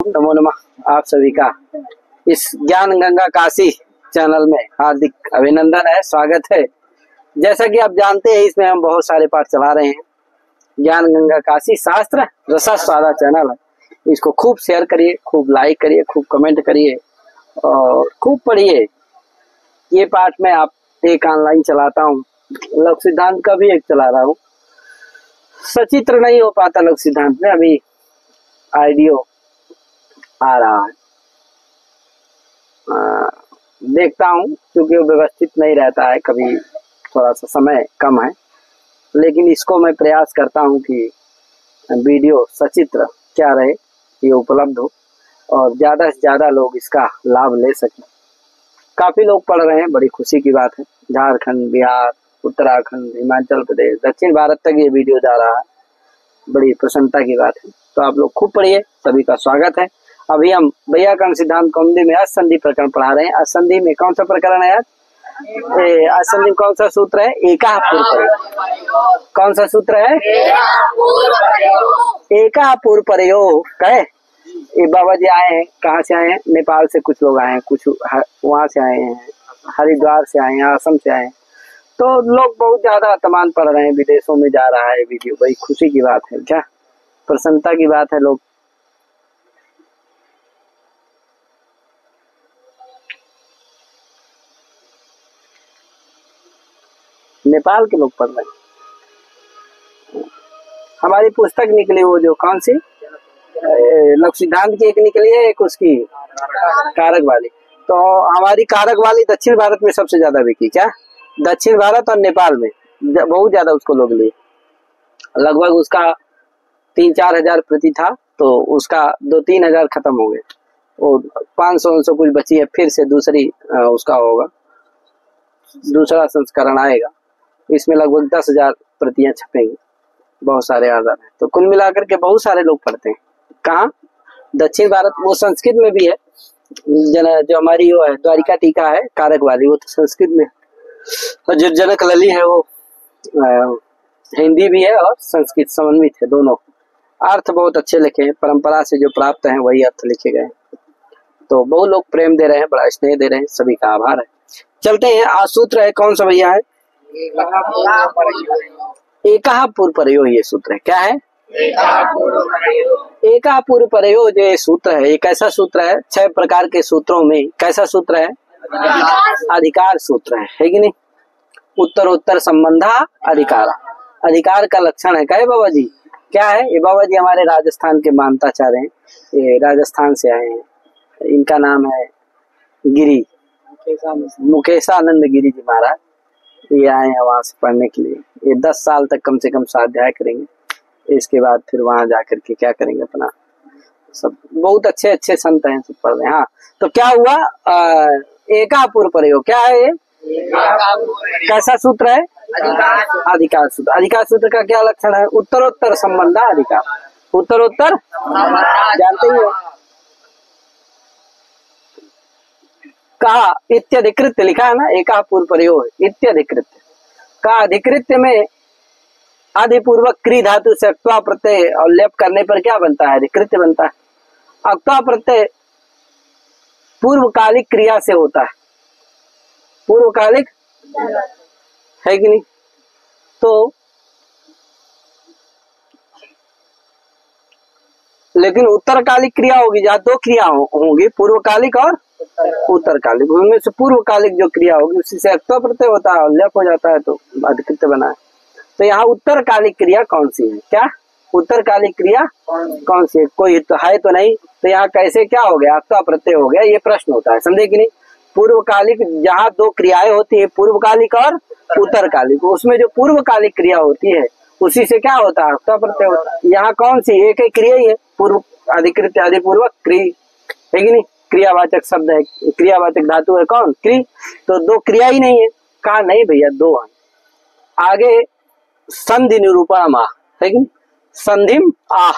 नमो नमः। आप सभी का इस ज्ञान गंगा काशी चैनल में हार्दिक अभिनंदन है, स्वागत है। जैसा कि आप जानते हैं, इसमें हम बहुत सारे पाठ चला रहे हैं। ज्ञान गंगा काशी शास्त्र रसास्वादा चैनल है। इसको खूब शेयर करिए, खूब लाइक करिए, खूब कमेंट करिए और खूब पढ़िए। ये पाठ में आप एक ऑनलाइन चलाता हूँ, लघु सिद्धांत का भी एक चला रहा हूँ। सचित्र नहीं हो पाता लघु सिद्धांत में, अभी आइडियो आ रहा है। देखता हूँ, क्योंकि वो व्यवस्थित नहीं रहता है, कभी थोड़ा सा समय कम है, लेकिन इसको मैं प्रयास करता हूँ कि वीडियो सचित्र क्या रहे, ये उपलब्ध हो और ज्यादा से ज्यादा लोग इसका लाभ ले सकें। काफी लोग पढ़ रहे हैं, बड़ी खुशी की बात है। झारखंड, बिहार, उत्तराखंड, हिमाचल प्रदेश, दक्षिण भारत तक ये वीडियो जा रहा है, बड़ी प्रसन्नता की बात है। तो आप लोग खूब पढ़िए, सभी का स्वागत है। अभी हम वैयाकरण सिद्धांत कौमुदी में असंधि प्रकरण पढ़ा रहे हैं। असंधि में कौन सा प्रकरण है यार? असंधि में कौन सा सूत्र है? एका पूर्व प्रयोग। कौन सा सूत्र है? एका पूर्व प्रयोग। कहे ये बाबा जी आए हैं, कहाँ से आए हैं? नेपाल से कुछ लोग आए हैं, कुछ वहां से आए हैं, हरिद्वार से आए हैं, असम से आए हैं। तो लोग बहुत ज्यादा तमाम पढ़ रहे हैं, विदेशों में जा रहा है वीडियो। बड़ी खुशी की बात है, क्या प्रसन्नता की बात है। लोग नेपाल के लोग पढ़ रहे हैं। हमारी पुस्तक निकली, वो जो कौन सी लघु सिद्धांत की एक निकली है, एक उसकी कारक वाली। तो हमारी कारक वाली दक्षिण भारत में सबसे ज्यादा बिकी। क्या? दक्षिण भारत और नेपाल में बहुत ज्यादा उसको लोग लिए। लगभग उसका 3-4 हजार प्रति था, तो उसका 2-3 हजार खत्म हो गए। वो 500 कुछ बची है, फिर से दूसरी उसका होगा, दूसरा संस्करण आएगा। इसमें लगभग 10,000 प्रतियां छपेंगी, बहुत सारे आधार हैं। तो कुल मिलाकर के बहुत सारे लोग पढ़ते हैं। कहाँ? दक्षिण भारत। वो संस्कृत में भी है, जो हमारी वो है द्वारिका टीका है कारक वाली, वो तो संस्कृत में। और जो जनक लली है वो हिंदी भी है और संस्कृत समन्वित है, दोनों। अर्थ बहुत अच्छे लिखे हैं, परंपरा से जो प्राप्त है वही अर्थ लिखे गए। तो बहुत लोग प्रेम दे रहे हैं, बड़ा स्नेह दे रहे हैं, सभी का आभार है। चलते हैं। आज सूत्र है कौन सा भैया? है एका पूर्व प्रयोग। ये सूत्र है, क्या है? एका पूर्व प्रयोग। जो ये सूत्र है, एक ऐसा सूत्र है 6 प्रकार के सूत्रों में कैसा सूत्र है? अधिकार सूत्र है कि नहीं? उत्तरोत्तर संबंधा अधिकार, अधिकार का लक्षण है। कहे बाबा जी क्या है? ये बाबा जी हमारे राजस्थान के मानताचार्य हैं, ये राजस्थान से आए हैं। इनका नाम है गिरी, मुकेशानंद गिरी जी महाराज। ये आए हैं वहां से पढ़ने के लिए। ये 10 साल तक कम से कम स्वाध्याय करेंगे, इसके बाद फिर वहां जाकर के क्या करेंगे अपना। सब बहुत अच्छे अच्छे संत हैं, सब पढ़ रहे हैं। हाँ, तो क्या हुआ? एका पूर्व प्रयोग क्या है? ये कैसा सूत्र है? अधिकार सूत्र। अधिकार सूत्र का क्या लक्षण है? उत्तरोत्तर संबंधा अधिकार। उत्तरोत्तर जानते ही हो। कहा इत्यधिकृत लिखा है ना, एका पूर्व प्रयोग इत्यधिकृत का। अधिकृत में अधिपूर्वक क्री धातु से अक्त्वा प्रत्यय और लेप करने पर क्या बनता है? अधिकृत बनता है। अक्त्वा प्रत्यय पूर्वकालिक क्रिया से होता है, पूर्वकालिक है कि नहीं? तो लेकिन उत्तरकालिक क्रिया होगी, जहाँ 2 क्रिया होंगी, पूर्वकालिक और उत्तरकालिक। उनमें से पूर्वकालिक जो क्रिया होगी उसी से अक्त्वा प्रत्यय होता है और लेप हो जाता है, तो अधिकृत बना है। तो यहाँ उत्तरकालिक क्रिया कौन सी है? क्या उत्तरकालिक क्रिया कौन सी है? कोई तो है तो नहीं। तो यहाँ कैसे क्या हो गया? अक्त्वा प्रत्यय हो गया, ये प्रश्न होता है, समझे कि नहीं? पूर्वकालिक जहाँ 2 क्रियाएं होती है, पूर्वकालिक और उत्तरकालिक, उसमें जो पूर्वकालिक क्रिया होती है उसी से क्या होता है? अक्त्वा प्रत्यय होता है। यहाँ कौन सी? एक ही क्रिया ही है, पूर्व अधिकृत अधिपूर्वक क्री, है कि नहीं? क्रियावाचक शब्द है, क्रियावाचक धातु है कौन? क्री। तो 2 क्रिया ही नहीं है। कहा नहीं भैया 2 है। आगे संधि निरूपण माह है कि नहीं? संधिम आह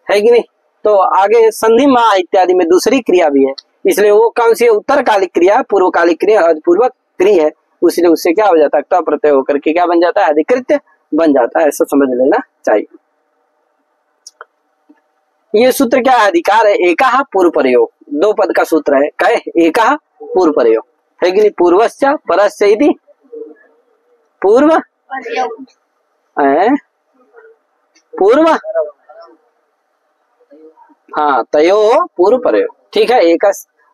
है कि नहीं? तो आगे संधिम आह इत्यादि में दूसरी क्रिया भी है, इसलिए वो कौन सी है? उत्तरकालिक क्रिया, पूर्वकालिक क्रिया, अधिपूर्वक क्रिया है, इसलिए उससे क्या हो जाता है? अक्त्वा प्रत्यय होकर के क्या बन जाता है? अधिकृत बन जाता है। ऐसा समझ लेना चाहिए। ये सूत्र क्या है? अधिकार है एकाह पूर्व प्रयोग, दो पद का सूत्र है। कहे एकाह पूर्व प्रयोग है कि नहीं? पूर्वश्च परश्च इति पूर्व पूर्व हाँ तयो पूर्व प्रयोग। ठीक है, एक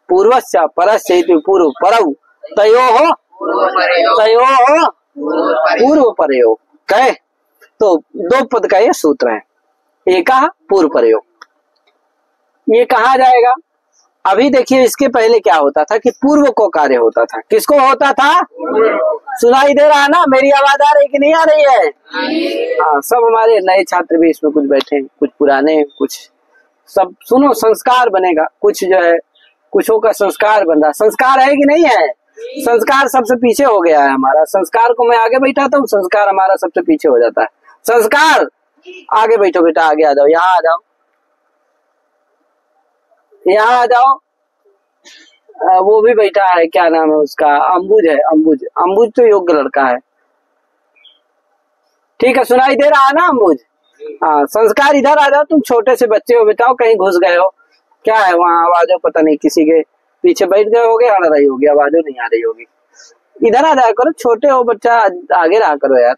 पूर्वश्च परश्च इति पूर्व परौ तयो पूर्व प्रयोग। कहे तो दो पद का ये सूत्र है, एकाह पूर्व प्रयोग। ये कहा जाएगा। अभी देखिए इसके पहले क्या होता था कि पूर्व को कार्य होता था। किसको होता था? सुनाई दे रहा है ना? मेरी आवाज आ रही कि नहीं आ रही है? हाँ, सब हमारे नए छात्र भी इसमें कुछ बैठे हैं, कुछ पुराने, कुछ सब सुनो। संस्कार बनेगा, कुछ जो है कुछों का संस्कार बन रहा। संस्कार है कि नहीं है? संस्कार सबसे पीछे हो गया है हमारा। संस्कार को मैं आगे बैठाता हूँ, संस्कार हमारा सबसे पीछे हो जाता है। संस्कार आगे बैठो बेटा, आगे आ जाओ, यहाँ आ जाओ, यहाँ आ जाओ। वो भी बैठा है, क्या नाम है उसका? अंबुज है, अंबुज। अंबुज तो योग्य लड़का है। ठीक है, सुनाई दे रहा है ना अंबुज? हाँ, संस्कार इधर आ जाओ। तुम छोटे से बच्चे हो, बताओ कहीं घुस गए हो क्या है वहाँ? आवाजों पता नहीं किसी के पीछे बैठ गए होगे, हड़ रही होगी, आवाजों नहीं आ रही होगी। इधर आ जाया करो, छोटे हो बच्चा, आगे रहा करो यार।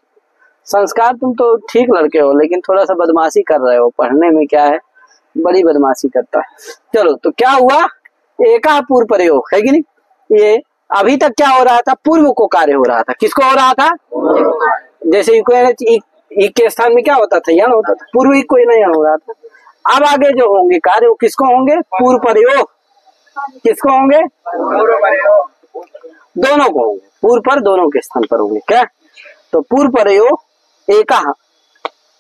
संस्कार तुम तो ठीक लड़के हो, लेकिन थोड़ा सा बदमाशी कर रहे हो। पढ़ने में क्या है, बड़ी बदमाशी करता है। चलो, तो क्या हुआ? एका पूर्व प्रयोग है कि नहीं? ये अभी तक क्या हो रहा था? पूर्व को कार्य हो रहा था। किसको हो रहा था? जैसे इक के स्थान में क्या होता था? यण होता था। पूर्व ही कोई नहीं हो रहा था। अब आगे जो होंगे कार्य वो किसको होंगे? पूर्व प्रयोग। किसको होंगे? दोनों को होंगे। पूर्व पर दोनों के स्थान पर होंगे। क्या? तो पूर्व प्रयोग एका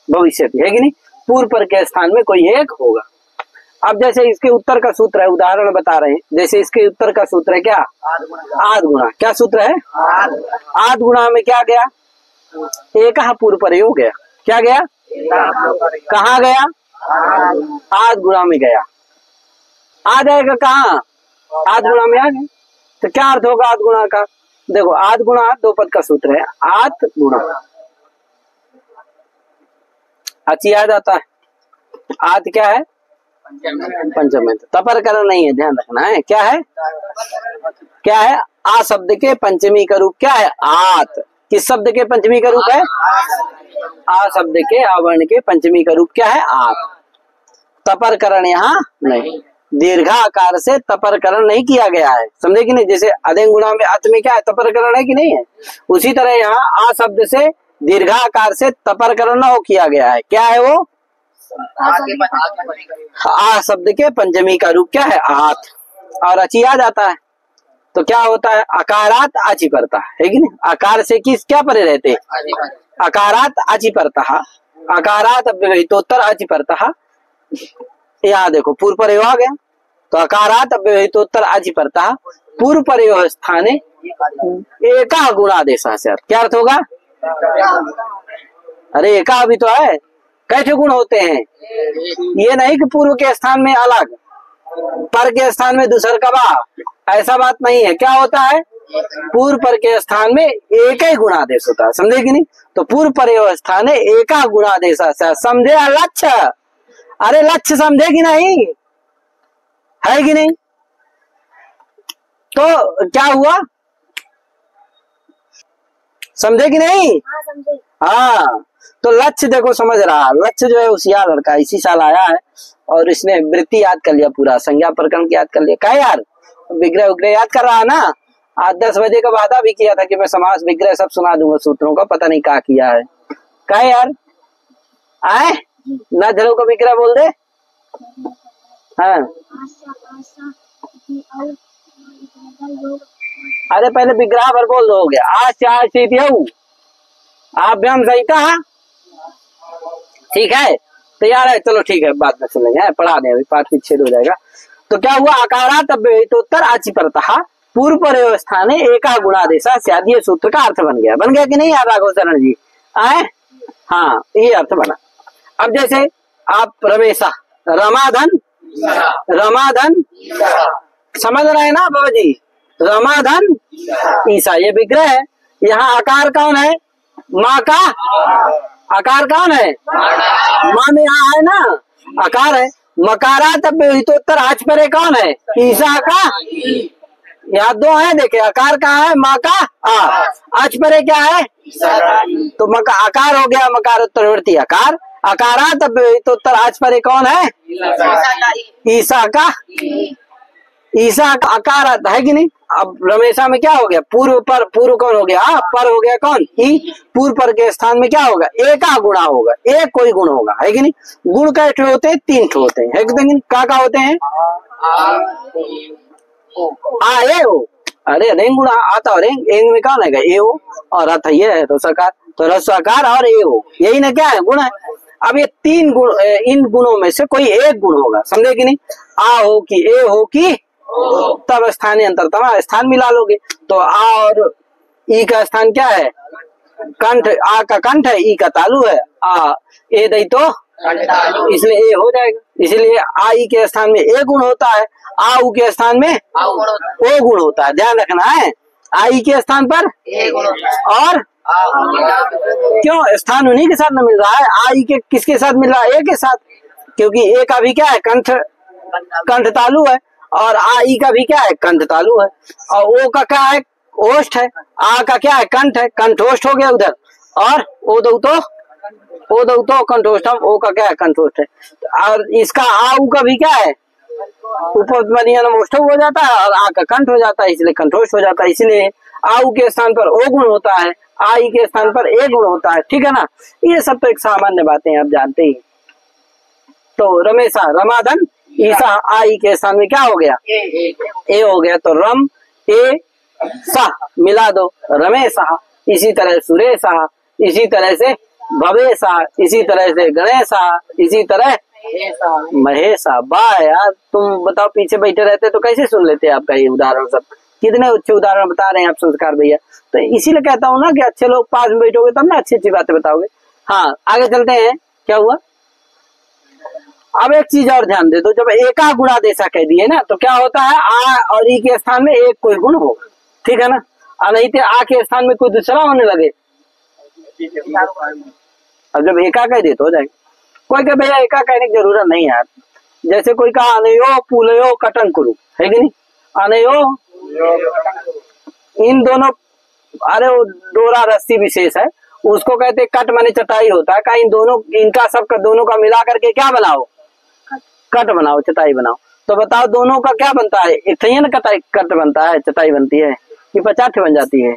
भविष्य है कि नहीं? पूर्व पर के स्थान में कोई एक होगा। अब जैसे इसके उत्तर का सूत्र है, उदाहरण बता रहे हैं। जैसे इसके उत्तर का सूत्र है क्या? आद गुणा। क्या सूत्र है? आद गुणा में क्या गया? एक पूर्व प्रयोग गया। क्या गया? कहाँ गया? आद गुणा में गया। आ जाएगा कहाँ? आद गुणा में आ गया। तो क्या अर्थ होगा आद गुणा का? देखो, आद गुणा दो पद का सूत्र है। आद गुणा अच्छी याद आता है। आद क्या है? पंचम। तपर करण नहीं है, ध्यान रखना है। क्या है? क्या है? आ शब्द के पंचमी का रूप क्या है? आत। किस शब्द के पंचमी का रूप है? आ शब्द के आवर्ण के पंचमी का रूप क्या है? आत। तपर करण यहाँ नहीं, दीर्घाकार से तपर करण नहीं किया गया है। समझे कि नहीं? जैसे अदेंग गुणा में अत में क्या है? तपर करण है कि नहीं है? उसी तरह यहाँ आ शब्द से दीर्घाकार से तपर करण हो किया गया है। क्या है वो? आ शब्द के पंचमी का रूप क्या है? आत। और अची आ जाता है तो क्या होता है? अकारात आची पड़ता है कि नहीं? आकार से किस क्या परे रहते? अकारात आची पड़ता, अकारात अव्यवहितोत्तर आची पड़ता। यहाँ देखो पूर्व प्रयोग आ गया, तो अकारात अव्यवहितोत्तर आची पड़ता। पूर्व प्रयोग स्थाने एका गुणादेश। क्या अर्थ होगा? अरे एका भी तो है। कैसे गुण होते हैं? ये नहीं कि पूर्व के स्थान में अलग, पर के स्थान में दूसर का बा, ऐसा बात नहीं है। क्या होता है? पूर्व पर के स्थान में एक ही गुणादेश होता है। समझे कि नहीं? तो पूर्व प्रयोग स्थान है एका गुणादेश। समझे? लक्ष्य, अरे लक्ष्य समझे कि नहीं? है कि नहीं? तो क्या हुआ? समझे कि नहीं? हाँ, तो लक्ष्य देखो समझ रहा। लक्ष्य जो है होशियार लड़का, इसी साल आया है और इसने वृत्ति याद कर लिया, पूरा संज्ञा प्रकरण याद कर लिया। क्या यार? विग्रह उग्रह याद कर रहा है ना? आज 10 बजे का वादा भी किया था कि मैं समास विग्रह सब सुना दूंगा सूत्रों का, पता नहीं क्या किया है। क्या यार? आए ना धरो का विग्रह बोल दे। हाँ, अरे पहले विग्रह पर बोल दो, हो गया। आभ्याम संहिता। ठीक है, तैयार है? चलो ठीक है, बाद में सुनेंगे, पढ़ा दें, अभी पाठ विच्छेद हो जाएगा। तो क्या हुआ? आकारात अव्यवहितोत्तर आची परतः पूर्व प्रयोग स्थाने एका गुणादेशा स्यात्। ये सूत्र का अर्थ बन गया। बन गया कि नहीं यार राघव शरण जी? आए? हाँ, ये अर्थ बना। अब जैसे आप रमेशा, रमाधन, रमाधन समझ रहे हैं ना बाबा जी? रमाधन ईसा, ये विग्रह है। यहाँ आकार कौन है? माँ का आकार कौन है? माँ में यहाँ है ना आकार है। मकारात अव्यवहितोत्तर आच परे कौन है? ईसा का। यहाँ दो है, देखे आकार कहाँ है? माँ का आ। आच परे क्या है? तो आकार हो गया, मकारोत्तरवर्ती आकार। अकारात अव्यवहितोत्तर आच परे कौन है? ईसा का। ईसा का अकार आता है कि नहीं? अब रमेशा में क्या हो गया? पूर्व पर, पूर्व कौन हो गया? पर हो गया कौन? ई। पूर्व पर के स्थान में क्या होगा? एका गुणा होगा, एक कोई गुण होगा, है कि नहीं? गुण कैसे होते हैं? 3 होते हैं, है कि नहीं? का होते हैं? आ ए हो। अरे रेंग गुणा आता हो, रेंग एंग में कौन है? ए हो, और अथ ये है तो सकार, तो रस्वकार और ए हो, यही ना क्या है? गुण है। अब ये 3 गुण, इन गुणों में से कोई एक गुण होगा, समझे कि नहीं? आ हो कि ए हो कि तब स्थानीय अंतरतम स्थान मिला लोगे। तो आ और ई का स्थान क्या है? कंठ। आ का कंठ है, ई का तालु है। आ ए दई तो इसलिए ए हो जाएगा। इसलिए आ ई के स्थान में ए गुण होता है, आ उ के स्थान में ओ गुण होता है, ध्यान रखना है। आ ई के स्थान पर और क्यों स्थान उन्हीं के साथ न मिल रहा है? आ ई के किसके साथ मिल रहा है? ए के साथ, क्योंकि ए का भी क्या है? कंठ तालु है, और आ ई का भी क्या है? कंठ तालु है, और ओ का क्या है? ओष्ठ है। आ का क्या है? कंठ है, कंठोष्ठ हो गया उधर, और ओ दो तो कंठोष्ठम, ओ का क्या है? कंठोष्ठ है। और इसका आ उ का भी क्या है? उपमोष्ठ हो जाता है, और आ का कंठ हो जाता है, इसलिए कंठोष्ठ हो जाता है। इसलिए आ उ के स्थान पर ओ गुण होता है, आ ई के स्थान पर ए गुण होता है, ठीक है ना? ये सब तो एक सामान्य बातें आप जानते ही। तो रमेशा रमाधन ईसा, आ ई के स्थान में क्या हो गया? ए हो गया, तो रम ए सा मिला दो, रमेशा। इसी तरह सुरेशा, इसी तरह से भवेशा, इसी तरह से गणेशा, इसी तरह महेशा। वाह यार, तुम बताओ, पीछे बैठे रहते तो कैसे सुन लेते आपका ये उदाहरण सब? कितने अच्छे उदाहरण बता रहे हैं आप संस्कार भैया। तो इसीलिए कहता हूँ ना कि अच्छे लोग पास में बैठोगे तब ना अच्छी अच्छी बातें बताओगे। हाँ, आगे चलते हैं। क्या हुआ? अब एक चीज और ध्यान दे दो, जब एका गुणा देशा कह दिए ना, तो क्या होता है? आ और ई के स्थान में एक कोई गुण होगा, ठीक है ना? और नहीं तो आ के स्थान में कोई दूसरा होने लगे। अब जब एका कह दे तो हो जाएगा। कोई कहे भैया एका कहने की जरूरत नहीं यार, जैसे कोई कहा अनयो पुलयो कटन कुरु, है कि नहीं? अनयो, इन दोनों, अरे वो डोरा रस्सी विशेष है, उसको कहते कट माने चटाई होता है। का इन दोनों, इनका सबका दोनों का मिला करके क्या बनाओ? कट बनाओ, चटाई बनाओ। तो बताओ दोनों का क्या बनता है? एक ही ना कट बनता है, चटाई बनती है, कि 50 बन जाती है?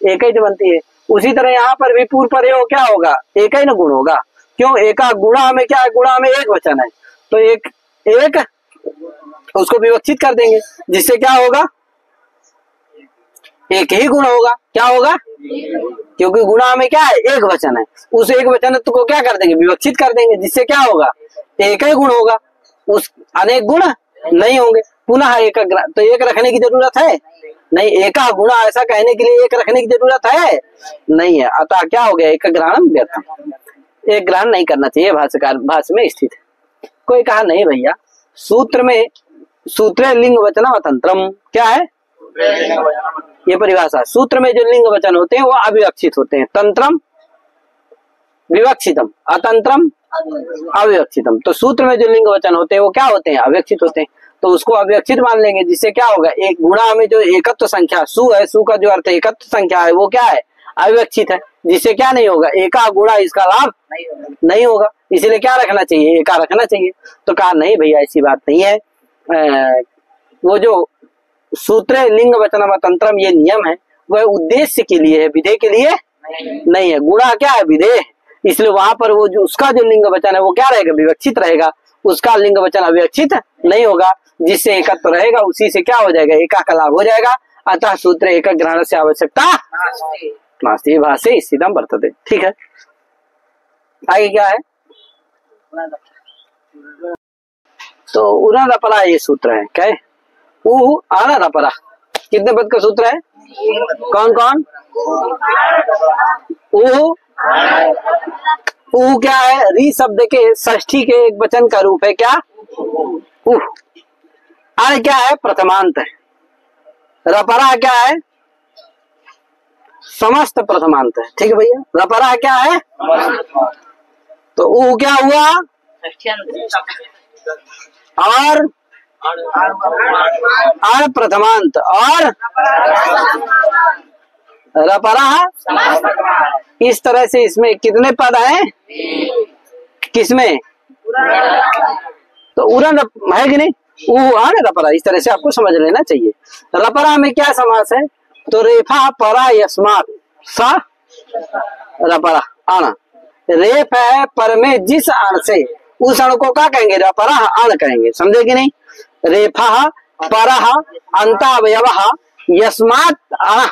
एक ही तो बनती है। उसी तरह यहाँ पर भी पूर्व पर हो क्या होगा? एक ही ना गुण होगा। क्यों? एका गुणा में क्या है? गुणा में एक वचन है, तो एक उसको विवक्षित कर देंगे, जिससे क्या होगा? एक ही गुण होगा। क्या होगा? क्योंकि गुणा में क्या है? एक वचन है, उस एक वचन को क्या कर देंगे? विवक्षित कर देंगे, जिससे क्या होगा? एक ही गुण होगा, उस अनेक गुण नहीं होंगे। पुनः एक, तो एक रखने की जरूरत है नहीं। एका गुणा ऐसा कहने के लिए एक रखने की जरूरत है नहीं है। अतः क्या हो गया? एक ग्रहण व्यर्थम, एक ग्रहण नहीं करना चाहिए, भाष्यकार भाष्य में स्थित है। कोई कहा नहीं भैया, सूत्र में सूत्रे लिंग वचनम अतंत्रम, क्या है ये परिभाषा? सूत्र में जो लिंग वचन होते हैं वो अविवक्षित होते हैं। तंत्रम विवक्षितम, अतंत्रम अविवक्षितम। तो सूत्र में जो लिंग वचन होते हैं वो क्या होते हैं? अविवक्षित होते हैं। तो उसको अविवक्षित मान लेंगे, जिससे क्या होगा? एक गुणा में जो एकत्व संख्या सु है, सु का जो अर्थ एकत्व संख्या है, वो क्या है? अविवक्षित है, जिससे क्या नहीं होगा? एका गुणा इसका लाभ नहीं होगा। इसलिए क्या रखना चाहिए? एका रखना चाहिए। तो कहा नहीं भैया ऐसी बात नहीं है, वो जो सूत्रे लिंग वचनम तंत्रम ये नियम है वह उद्देश्य के लिए है, विधेय के लिए नहीं है। गुणा क्या है? विधेय। इसलिए वहां पर वो जो उसका जो लिंग वचन है वो क्या रहेगा? विवक्षित रहेगा, उसका लिंग वचन अविवक्षित नहीं होगा, जिससे एकत्व रहेगा, उसी से क्या हो जाएगा? एका का लाभ हो जाएगा। अतः सूत्र एक ग्रहण से आवश्यकता नास्ति, भाष्ये स्थितम वर्तते। ठीक है, आगे क्या है? तो उनादपरा ये सूत्र है, क्या है? आनादपरा कितने पद का सूत्र है? कौन कौन? ऊ क्या है? री शब्द के षष्ठी के एक वचन का रूप है, क्या? अरे क्या है? प्रथमांत है। रपरा क्या है? समस्त प्रथमांत है। ठीक है भैया, रपरा क्या है? तो ऊ क्या हुआ? और अण प्रथमांत और रपरा। इस तरह से इसमें कितने पद हैं? किसमें? तो उरण है कि नहीं? रपरा, इस तरह से आपको समझ लेना चाहिए। रपरा में क्या समास है? तो रेफा परा यस्मात सा रपरा अण। रेफ है पर में जिस अण से, उस अण को क्या कहेंगे? रपरा अण कहेंगे, समझे कि नहीं? रेफा परा अंतावयव यस्मात अण,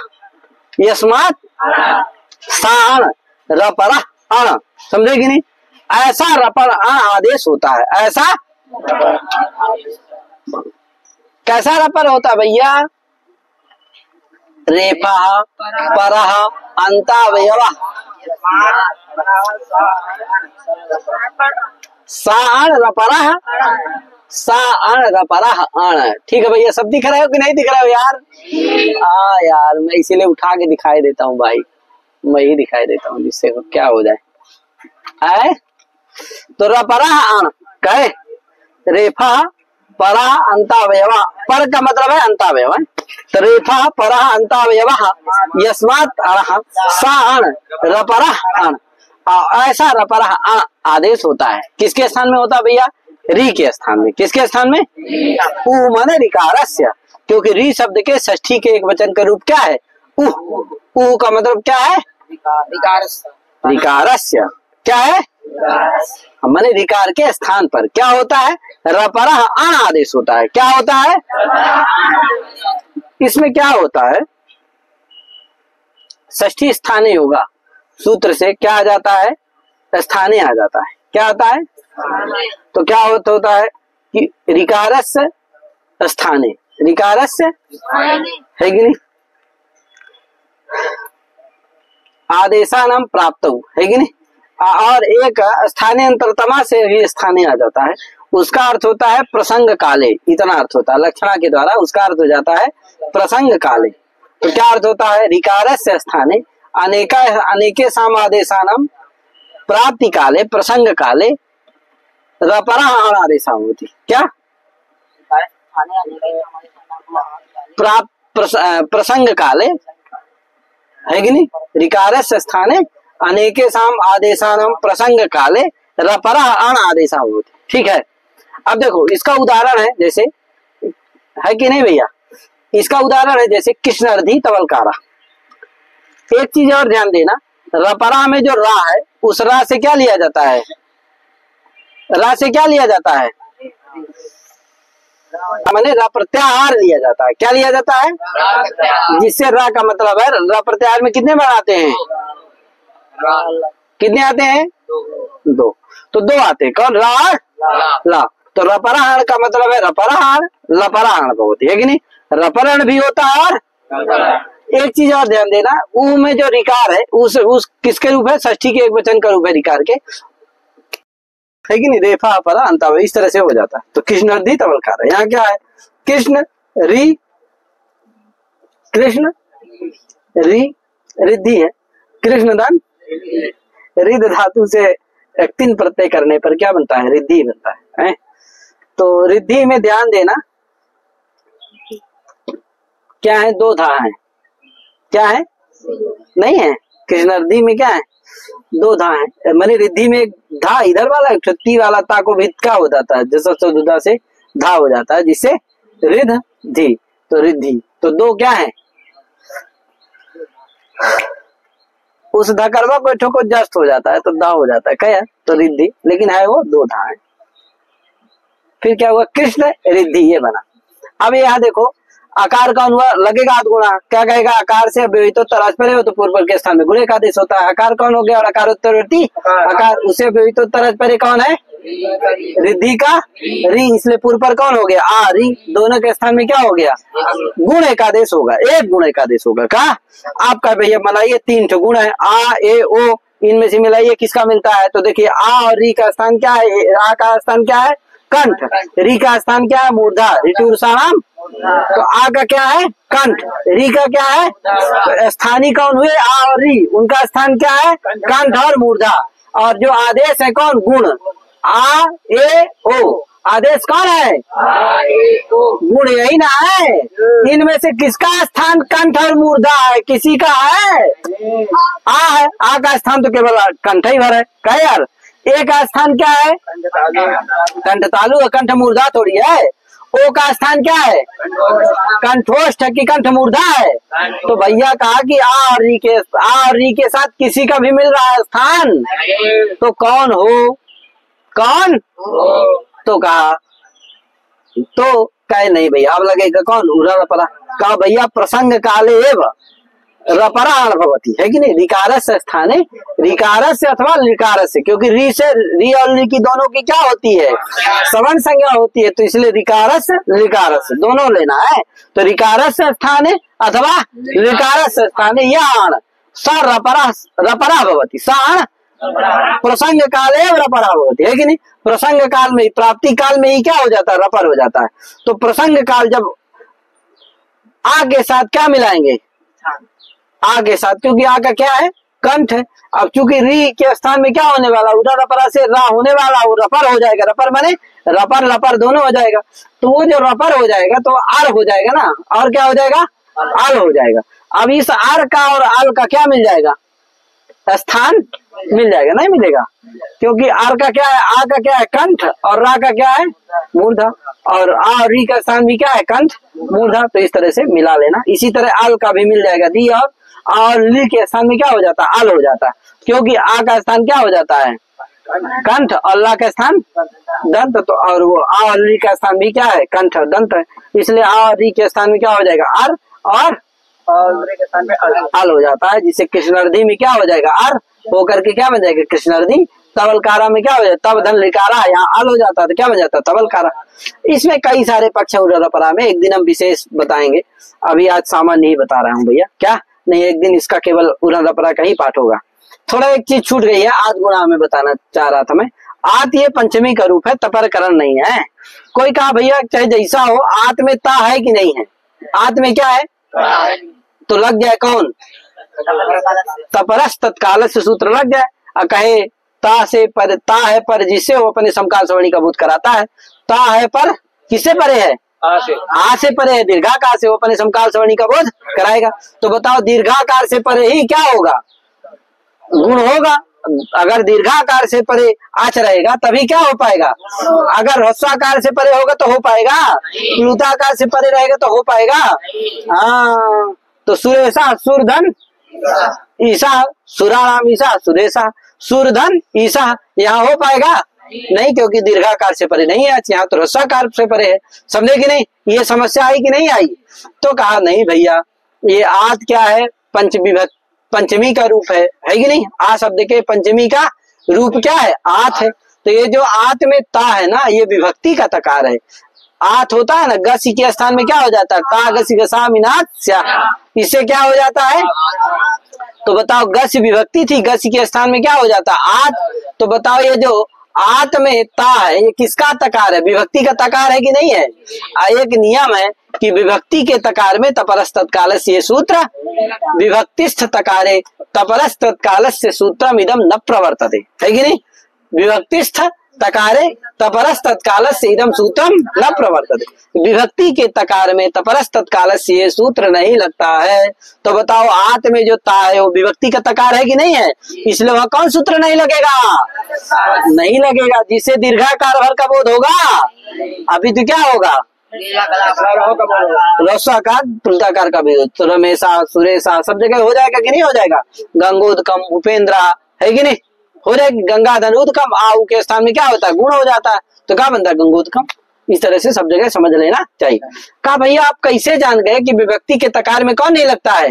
यस्मात साण रपरा अण, समझे कि नहीं? ऐसा रपर अण आदेश होता है। ऐसा कैसा रपर होता है भैया? रेफा परा अंतावयव साण रपरा, साण रपरा अण। ठीक है भैया, सब दिख रहे हो कि नहीं दिख रहे हो यार? यार मैं इसीलिए उठा के दिखाई देता हूँ भाई, मैं ही दिखाई देता हूँ जिससे क्या हो जाए। तो रपरा अण कहे रेफा परा अंतावयव, पर का मतलब है अंतावयव है। तो रेफा परा अंतावयव यस्मात् अण सा अण रपरा अण। ऐसा रपरा अण आदेश होता है। किसके स्थान में होता है भैया? री के स्थान में। किसके स्थान में? उ माने रिकारस्य, क्योंकि री शब्द के षष्ठी के एक वचन का रूप क्या है? उ का मतलब क्या है? रिकारस्य। क्या है? माने रिकार के स्थान पर क्या होता है? रपरा अण आदेश होता है। क्या होता है? इसमें क्या होता है? षष्ठी स्थानीय होगा सूत्र से क्या आ जाता है? स्थानीय आ जाता है। क्या आता है? तो क्या होता है कि रिकारस्य स्थानीय, रिकारस्य है कि नहीं? आदेशानाम प्राप्त है कि नहीं? और एक स्थानीय अंतरतमा से भी स्थानीय आ जाता है। उसका अर्थ होता है प्रसंग काले, इतना अर्थ होता है लक्षणा के द्वारा। उसका अर्थ हो जाता है प्रसंग काले। तो क्या अर्थ होता है? रिकारस्य स्थाने अनेके सामादेशानाम प्राप्ति काले प्रसंग काले रपरा अण आदेशा होती। क्या? प्रसंग काले है कि नहीं? रिकारस्य स्थाने अनेके साम आदेशानाम प्रसंग काले रपरा अण आदेशा होती। ठीक है, अब देखो इसका उदाहरण है, जैसे है कि नहीं भैया? इसका उदाहरण है जैसे कृष्णार्धी तवलकारा। एक चीज और ध्यान देना, रपरा में जो रा है उस रा से क्या लिया जाता है? रा से क्या लिया जाता है? मैंने रा प्रत्याहार लिया जाता है। क्या लिया जाता है? जिससे रा का मतलब है, रा प्रत्याहार में कितने बार आते हैं? कितने आते हैं? दो। तो दो आते हैं। कौन? रा ला। तो रपराहण का मतलब है रपराहण लपराहण को होती है कि नहीं? रपरण भी होता है। और एक चीज और ध्यान देना, ऊ में जो रिकार है उस किसके रूप है? षष्ठी के एक वचन का रूप है रिकार के, है कि नहीं? रेफा परा अंतावयव, इस तरह से हो जाता है। तो कृष्णार्धी तवलकार, यहाँ क्या है? कृष्ण री, कृष्ण री रिद्धि है। कृष्णदान रिद धातु से तीन प्रत्यय करने पर क्या बनता है? रिद्धि बनता है। तो रिद्धि में ध्यान देना, क्या है? दो धा है। क्या है? नहीं है। कृष्णार्धी में क्या है? दो धा है। माने रिद्धि में एक धा इधर वाला, एक ती वाला ता को भी क्या हो जाता है? जैसा चौदुदा से धा हो जाता है, जिससे रिध धी। तो रिद्धि, तो दो क्या है? उस धकरवा को ठोको जस्ट हो जाता है तो दा हो जाता है। क्या है? तो रिद्धि, लेकिन है वो दो धा है। फिर क्या हुआ? कृष्ण रिद्धि, ये बना। अब यहाँ देखो आकार का हुआ, लगेगा गुणा। क्या कहेगा? आकार से व्यवहितोत्तर आजपरे हो तो पूर्व के स्थान में गुणे का आदेश होता है। आकार कौन हो गया? और आकारोत्तरवर्ती आकार, उसे व्यवहितोत्तर आजपरे कौन है? रिद्धि का री, इसलिए पूर्व पर कौन हो गया? आ री। दोनों के स्थान में क्या हो गया? गुण एक आदेश होगा, एक गुण एक आदेश होगा। का आपका भैया मिलाइए, तीन ठो गुण है, आ ए ओ, इनमें से मिलाइए किसका मिलता है? तो देखिए आ और री का स्थान क्या है? आ का स्थान क्या है? कंठ। री का स्थान क्या है? मूर्धा। ऋतुर्षाणाम। तो आ का क्या है? कंठ। री का क्या है? तो स्थानीय कौन हुए? आ और री, उनका स्थान क्या है? कंठ और मूर्धा। और जो आदेश है कौन? गुण। आ ए ओ, आदेश कौन है? गुण यही ना है। इनमें से किसका स्थान कंठ और मूर्धा है? किसी का है? आ है। आ का स्थान तो केवल कंठ ही भर है। कहे यार ए का स्थान क्या है? कंठ तालु। कंठ मूर्धा थोड़ी है। ओ का स्थान क्या है? कंठोष्ठ की कंठ मूर्धा है। तो भैया कहा कि आ और री के साथ किसी का भी मिल रहा है स्थान, तो कौन हो? कौन? तो कहा तो कहे नहीं भैया, अब लगेगा कौन? उरा रपरा। कहा भैया प्रसंग काले एव रपराण भवती है कि नहीं? रिकारस स्थाने, रिकारस अथवा लिकारस, क्योंकि री से री और ली की दोनों की क्या होती है? सवर्ण संज्ञा होती है, तो इसलिए रिकारस लिकारस दोनों लेना है। तो रिकारस स्थाने अथवा लिकारस स्थाने याण स रपरा भवती। साण प्रसंग काले रपरा भवती है कि नहीं? प्रसंग काल में, प्राप्ति काल में ही क्या हो जाता है? रपर हो जाता है। तो प्रसंग काल जब आ के साथ क्या मिलाएंगे? आ के साथ, क्योंकि आ का क्या है? कंठ है। अब चूंकि री के स्थान में क्या होने वाला? उरा रपरा से रा होने वाला, वो रपर हो जाएगा। रपर माने रपर लपर दोनों हो जाएगा। तो वो जो रपर हो जाएगा तो आर हो जाएगा ना। और क्या हो जाएगा? आल हो जाएगा। अब इस आर का और आल का क्या मिल जाएगा? स्थान मिल जाएगा? नहीं मिलेगा, क्योंकि आर का क्या है? आ का क्या है? कंठ। और रा का क्या है? मूर्धा। और आ और री का स्थान भी क्या है? कंठ मूर्धा। तो इस तरह से मिला लेना। इसी तरह आल का भी मिल जाएगा। दी और ली के स्थान में क्या हो जाता है? आल हो जाता है, क्योंकि आ का स्थान क्या हो जाता है? कंठ। और ला का स्थान दंत। तो और वो आ और ली का स्थान भी क्या है? कंठ और दंत है। इसलिए आ और री के स्थान में क्या हो जाएगा? आर और आल हो जाता है, जिससे कृष्णार्धी में क्या हो जाएगा? आर होकर के क्या बन जाएगा? कृष्णार्धी। तबलकारा में क्या हो जाता? तब धन लिकारा, यहाँ आल हो जाता है तो क्या बन जाता है? तबलकारा। इसमें कई सारे पक्ष है उरपरा में, एक दिन हम विशेष बताएंगे। अभी आज सामान्य ही बता रहा हूँ भैया। क्या नहीं, एक दिन इसका केवल उरपरा का ही पाठ होगा। थोड़ा एक चीज छूट गई है, आद गुणा में बताना चाह रहा था मैं। आत ये पंचमी का रूप है, तपरकरण नहीं है। कोई कहा भैया चाहे जैसा हो, आत में ता है कि नहीं है? आत में क्या है? तो लग जाए कौन? तपरस तत्काल से सूत्र लग जाए। और कहे ता से पर, ता है पर जिससे वो अपने समकाल सवर्णी का बोध कराता है। ता है पर किससे परे है? आ से परे है। दीर्घाकार से वो अपने समकाल सवर्णी का बोध कराएगा। तो बताओ दीर्घाकार से परे ही क्या होगा? गुण होगा। अगर दीर्घाकार से परे आच रहेगा तभी क्या हो पाएगा? अगर ह्रस्वाकार से परे होगा तो हो पाएगा? प्लुताकार से परे रहेगा तो हो पाएगा? हाँ, तो सुरेशा सुरधन ईसा, सुराराम ईसा सुरेशा, सुरधन ईसा, यहाँ हो पाएगा? नहीं, क्योंकि दीर्घाकार से परे नहीं है, यहाँ तो ह्रस्वाकार से परे है। समझे कि नहीं? ये समस्या आई कि नहीं आई? तो कहा नहीं भैया, ये आत क्या है? पंचमी का रूप है कि नहीं? आ शब्द के पंचमी का रूप क्या है? आत है। तो ये जो आत में ता है ना, ये विभक्ति का तकार है। आत होता है ना, गसी के स्थान में क्या हो जाता है? ता गसी गसा मिनात स्या, इससे क्या हो जाता है? तो बताओ गस विभक्ति थी, गस के स्थान में क्या हो जाता है? आत। तो बताओ ये जो आत में ता है, ये किसका तकार है? विभक्ति का तकार है कि नहीं है? एक नियम है कि विभक्ति के तकार में तपरस तत्कालस्य ये सूत्र, विभक्तिस्थ तकारे तपरस तत्कालस्य सूत्रम इदम न प्रवर्तते, है कि नहीं? विभक्तिस्थ तकारे तपरस तत्कालस्य इदम सूत्रम न प्रवर्तते। विभक्ति के तकार में तपरस तत्कालस्य ये सूत्र नहीं लगता है। तो बताओ आत में जो ता है वो विभक्ति का तकार है कि नहीं है? इसलिए वह कौन सूत्र नहीं लगेगा? नहीं लगेगा। जिसे दीर्घाकार भर का बोध होगा, अभी तो क्या होगा? रस्वाकार पुल्ताकार का भी। तो रमेशा सुरेशा सब जगह हो जाएगा कि नहीं हो जाएगा? गंगोदकम उपेंद्रा, है कि नहीं? हो जाएगी। गंगाधर उदकम, आऊ के स्थान में क्या होता है? गुण हो जाता है, तो क्या बनता है? गंगोदकम। इस तरह से सब जगह समझ लेना चाहिए। कहा भैया आप कैसे जान गए कि विभक्ति के तकार में कौन नहीं लगता है?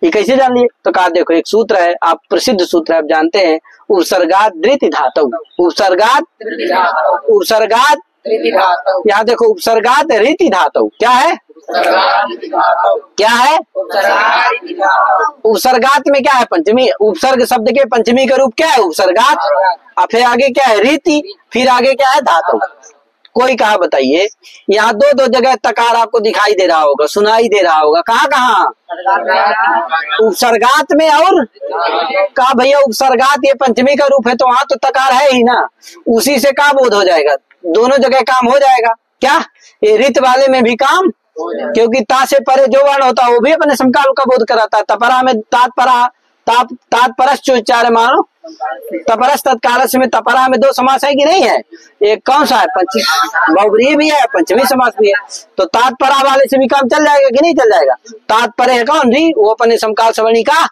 ये कैसे जान लिए? तो कहा देखो एक सूत्र है, आप प्रसिद्ध सूत्र है, आप जानते हैं, उपसर्गात धृति धातु। उपसर्गात यहाँ देखो, उपसर्गात रीति धातु क्या है? क्या है? उपसर्गात में क्या है? पंचमी। उपसर्ग शब्द के पंचमी का रूप क्या है? उपसर्गात। और फिर आगे क्या है? रीति। फिर आगे क्या है? धातु। कोई कहा बताइए, यहाँ दो दो जगह तकार आपको दिखाई दे रहा होगा, सुनाई दे रहा होगा, कहाँ कहाँ? उपसर्गात में और कहा भैया उपसर्गात ये पंचमी का रूप है तो वहां तो तकार है ही ना, उसी से का बोध हो जाएगा, दोनों जगह काम हो जाएगा। क्या ये रित वाले में भी काम, क्योंकि ता से परे जो वर्ण होता है वो भी अपने समकाल का बोध कराता है। तपरा में तात्परा तात्परश्च उच्चार मानो, तपरस तत्कालस्य में तपरा में दो समास है कि नहीं है? एक कौन सा है? बहुब्रीहि भी है, पंचमी समास भी है। तो तात्परा वाले से भी काम चल जाएगा कि नहीं चल जाएगा? तात्पर्य है कौन री, वो अपने समकाल सवर्णी का,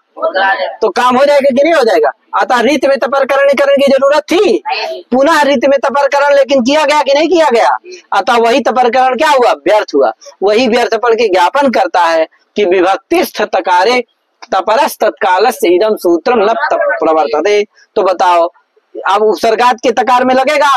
तो काम हो जाएगा कि नहीं हो जाएगा? अतः रीत में तपरकरण करने की जरूरत थी, पुनः रीत में तपरकरण लेकिन किया गया कि नहीं किया गया? अतः वही तपरकरण क्या हुआ? व्यर्थ हुआ। वही व्यर्थ पढ़ के ज्ञापन करता है कि विभक्तिस्थ तकारे तपरस तत्कालस्य इदम सूत्रम न प्रवर्तते। तो बताओ अब उपसर्गात के तकार में लगेगा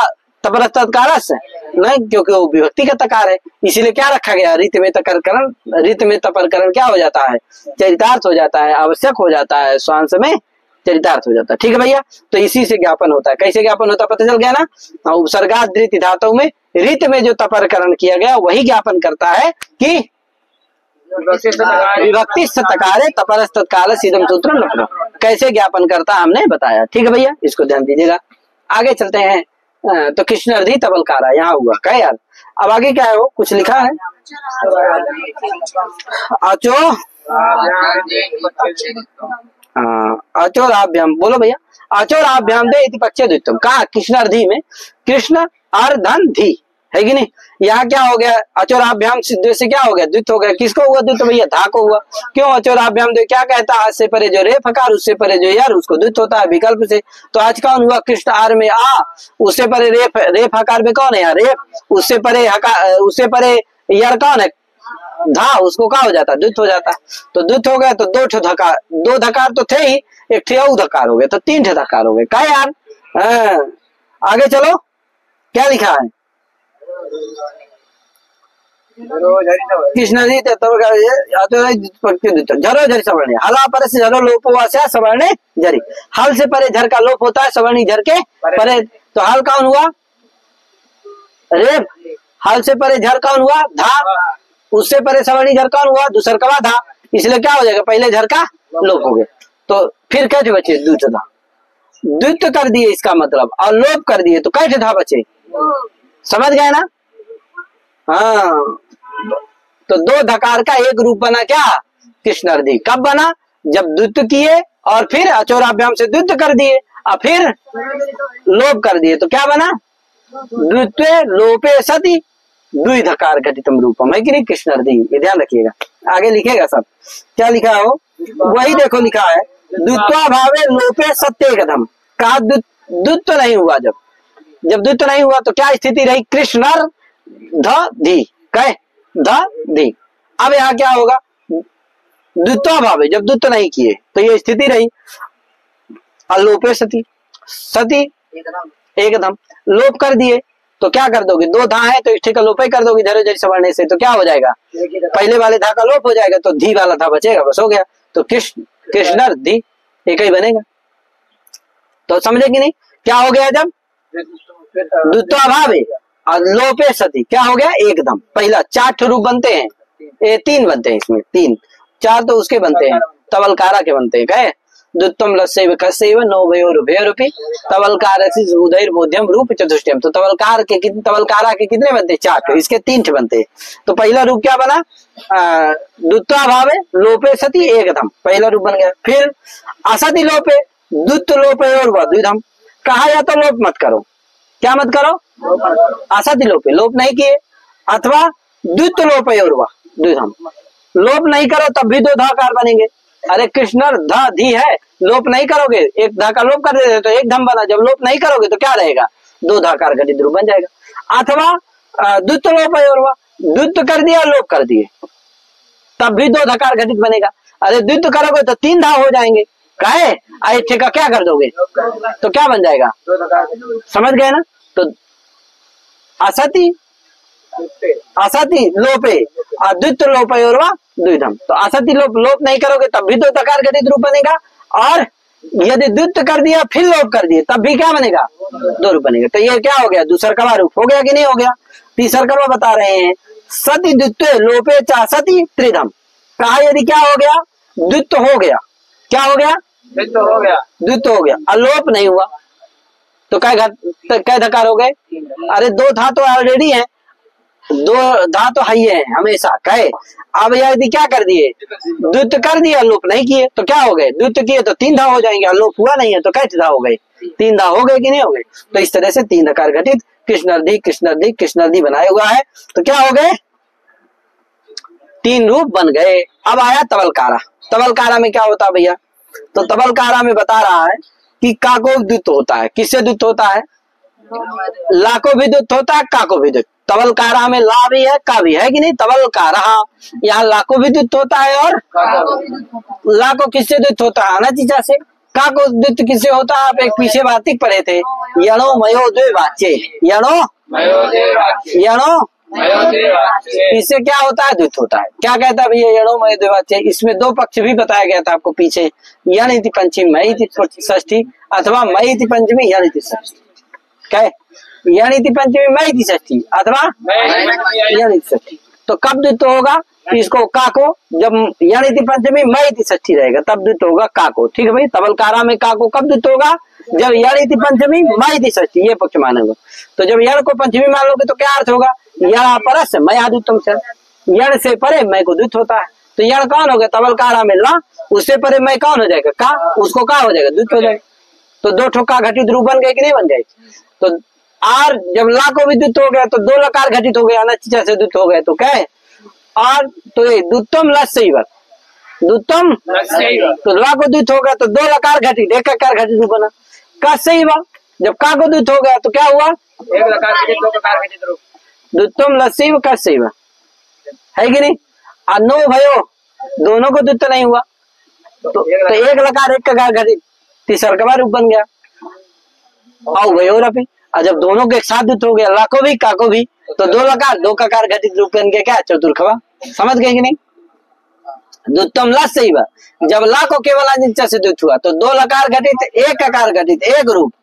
तपरस तत्कालस्य? नहीं, क्योंकि वो विभक्ति का तकार है, इसीलिए क्या रखा गया? रीत में तपरकरण। रीत में तपरकरण क्या हो जाता है? चरितार्थ हो जाता है, आवश्यक हो जाता है, स्वांश में चरितार्थ हो जाता है। ठीक है भैया, तो इसी से ज्ञापन होता है। कैसे ज्ञापन होता है पता चल गया ना? उपसर्गात रीति धातु में रीत में जो तपरकरण किया गया वही ज्ञापन करता है कि विभक्ति तकारे तपरस तत्काल सीधम सूत्र लखनऊ। कैसे ज्ञापन करता हमने बताया। ठीक है भैया, इसको ध्यान दीजिएगा। आगे चलते हैं। तो कृष्णार्धी तबलकारा यहाँ हुआ क्या यार? अब आगे क्या है? वो कुछ लिखा है अचो अचोराभ्याम, बोलो भैया। अचोराभ्याम दे इति पक्षे द्वित्वम। कहा कृष्णार्धी में कृष्ण अर्धन धी है कि नहीं? यहाँ क्या हो गया? अचोराभ्याम से क्या हो गया? द्वित्व हो गया। किसको हुआ द्वित्व भैया? धा को हुआ। क्यों? अचोराभ्याम दे क्या कहता है? से परे जो रेफ हकार उससे परे जो यार उसको द्वित्व होता है विकल्प से। तो आज कौन हुआ? कृष्ण आर में आ, उससे परे रेफ हकार में कौन है यार? रेफ, उससे परे हकार, उससे परे यार कौन है? धा, उसको क्या हो जाता है? द्वित्व हो जाता है। तो द्वित्व हो गया तो दो धकार तो थे ही, एक ठे धकार हो गए, तो तीन ठे धकार हो गए। क्या यार? आगे चलो, क्या लिखा है? कृष्ण झरो झरी सवर्णे हला पर से झरो लोपोवास्या सवर्णे झरी। हल से परे झर का लोप होता है, सवर्णी झर के परे। तो हल कौन हुआ? रेप। हल से परे झर कौन हुआ? धा। उससे परे सवर्णी झर कौन हुआ? दूसर कवा धा। इसलिए क्या हो जाएगा? पहले झर का लोप हो गया। तो फिर कैसे बचे? द्वित्व धा, द्वित्व कर दिए इसका मतलब, और लोप कर दिए तो कैसे धा बचे? समझ गए ना? हाँ, तो दो धकार का एक रूप बना क्या? कृष्णार्धी। कब बना? जब द्वित्व किए और फिर अचोराभ्याम से द्वित्व कर दिए और फिर लोप कर दिए तो क्या बना? द्वित्वे लोपे सति द्विधकार घटितम रूपम, है कि नहीं? कृष्णार्धी। ये ध्यान रखिएगा, आगे लिखेगा सब। क्या लिखा हो? वही देखो लिखा है द्वित्वाभावे लोपे सत्येकदम। कहा द्वित्व नहीं हुआ। जब द्वित्व नहीं हुआ तो क्या स्थिति रही? कृष्णर ध धी, कहे ध धी। अब यहाँ क्या होगा? द्वित्वाभावे, जब द्वित्व नहीं किए तो ये स्थिति रही अलोपे सती, सती एकदम। लोप कर दिए तो क्या कर दोगे? दो धा है तो इष्टि का लोप ही कर दोगे झरो झरी सवर्णे से। तो क्या हो जाएगा? पहले वाले धा का लोप हो जाएगा तो धी वाला धा बचेगा, बस हो गया। तो कृष्णर धी एक ही बनेगा। तो समझे कि नहीं? क्या हो गया? जब द्वित्वाभावे और लोपे सती क्या हो गया? एकदम। पहला चार रूप बनते हैं, ये तीन बनते हैं, इसमें तीन चार तो उसके बनते हैं, तवलकारा के बनते हैं। कहे द्वित्वम लस्सैव खस्सैव नौभयोर उभयोरपि तवलकारस्य उदयर बोध्यम रूप चतुष्टयम। तो तवलकारा के कितने बनते हैं? चार। तो इसके तीन बनते हैं। तो पहला रूप क्या बना? द्वित्वाभावे लोपे सती एकदम, पहला रूप बन गया। फिर असति लोपे द्वित्व लोपयोर द्विधम। कहा या तो लोप मत करो, क्या मत करो? असति लोपे, लोप नहीं किए, अथवा द्वित्व लोपयोर द्विधम, लोप नहीं करो तब भी दो धाकार बनेंगे। अरे कृष्णर ध धी है, लोप नहीं करोगे, एक धा का लोप कर देते तो एक धम बना। जब लोप नहीं करोगे तो क्या रहेगा? दो धाकार घटित रूप बन जाएगा। अथवा द्वित्व लोपयोर, द्वित्व कर दिया लोप कर दिए तब भी दो धकार घटित बनेगा। अरे द्वित्व करोगे तो तीन धा हो जाएंगे। काहे? आयठे का क्या कर दोगे तो क्या बन जाएगा? समझ गए ना? तो असति लोपे द्वित्व लोपयोर द्विधम। तो असति लोप नहीं करोगे तब भी दो धकार घटित रूप बनेगा, और यदि द्वित्व कर दिया फिर लोप कर दिए तब भी क्या बनेगा, दो रूप बनेगा। तो ये क्या हो गया, दूसरकवा रूप हो गया कि नहीं हो गया। तीसरकवा बता रहे हैं, सति द्वित्व लोपे चा सति त्रिधम। कहा यदि क्या हो गया, द्वित्व हो गया, क्या हो गया, द्वित्व हो गया, द्वित्व हो गया, अलोप नहीं हुआ तो कै धकार हो गए। अरे दो था तो ऑलरेडी है, दो धा तो है हमेशा कहे। अब यदि क्या कर दिए, द्वित्व कर दिया, लोप नहीं किए तो क्या हो गए, द्वित्व किए तो तीन धा हो जाएंगे, लोप हुआ नहीं है तो कैसे धा हो गए, तीन धा हो गए कि नहीं हो गए। तो इस तरह से तीन धकार घटित कृष्णार्धी कृष्णार्धी कृष्णार्धी बनाया हुआ है। तो क्या हो गए, तीन रूप बन गए। अब आया तबलकारा। तबलकारा में क्या होता है भैया, तो तबलकारा में बता रहा है कि का को द्वित्व होता है। किससे द्वित्व होता है, ला को भी द्वित्व होता है, का को भी द्वित्व। तबलकारा में ला भी है, का भी है कि नहीं। तबलकारा यहाँ ला को भी द्वित्व होता है और ला को किससे द्वित्व होता है, अनचिचा से। का को द्वित्व किससे होता है, आप एक पीछे वार्तिक पढ़े थे, यणो मयो द्वे वाच्य, यणो यणो इससे क्या होता है, द्वित्व होता है। क्या कहता है भैया, यणो मय द्वे वाच्य। इसमें दो पक्ष भी बताया गया था आपको पीछे, यण इति पंचमी मय इति षष्ठी अथवा मय इति पंचमी यण इति षष्ठी। क्या यण इति पंचमी मय इति षष्ठी अथवा यण इति षष्ठी। तो कब द्वित्व होगा, इसको का को जब यण इति पंचमी मय इति षष्ठी रहेगा तब द्वित्व होगा का को। ठीक है भाई, तबलकारा में का को कब द्वित्व होगा, जब यण इति पंचमी मय इति षष्ठी, ये पक्ष मानेगा। तो जब यण को पंचमी मान लोगे तो क्या अर्थ होगा, यण परस्य मया द्वित्वम से, यण से परे मय को द्वित्व होता है। तो यण कौन हो गया, तबलकारा में ला, उससे परे मय कौन हो जाएगा, का, उसको का हो जाएगा, द्वित्व हो जाएगा। तो दो ठोका घटित रूप बन गए कि नहीं बन गए। तो आर जब ला को भी द्वित्व हो गया तो दो लकार घटित हो गया, अनचिचा से द्वित्व हो गए तो क्या है, और तो ये द्वित्वम लस्यैव, द्वित्वम तो ला को द्वित्व हो गया तो दो लकार घटित एक लकार घटित रूप बना। कस्यैव जब का को द्वित्व हो गया तो क्या हुआ, एक लकार घटित दो लकार घटित रूप, द्वित्वम लस्यैव कस्यैव, है कि नहीं। अनो भयो दोनों को द्वित्व नहीं हुआ तो एक लकार एक ककार घटित तीसरकवा रूप बन गया। और भयोरपि, और जब दोनों के एक साथ द्वित्व हो गया, ला को भी का को भी, तो दो लकार दो ककार घटित रूप बन गया क्या, चतुर्थकवा। समझ गए कि नहीं। द्वित्वम लस्यैव, जब ला को केवल अनिच्चा से द्वित्व हुआ तो दो लकार घटित एक ककार घटित एक रूप।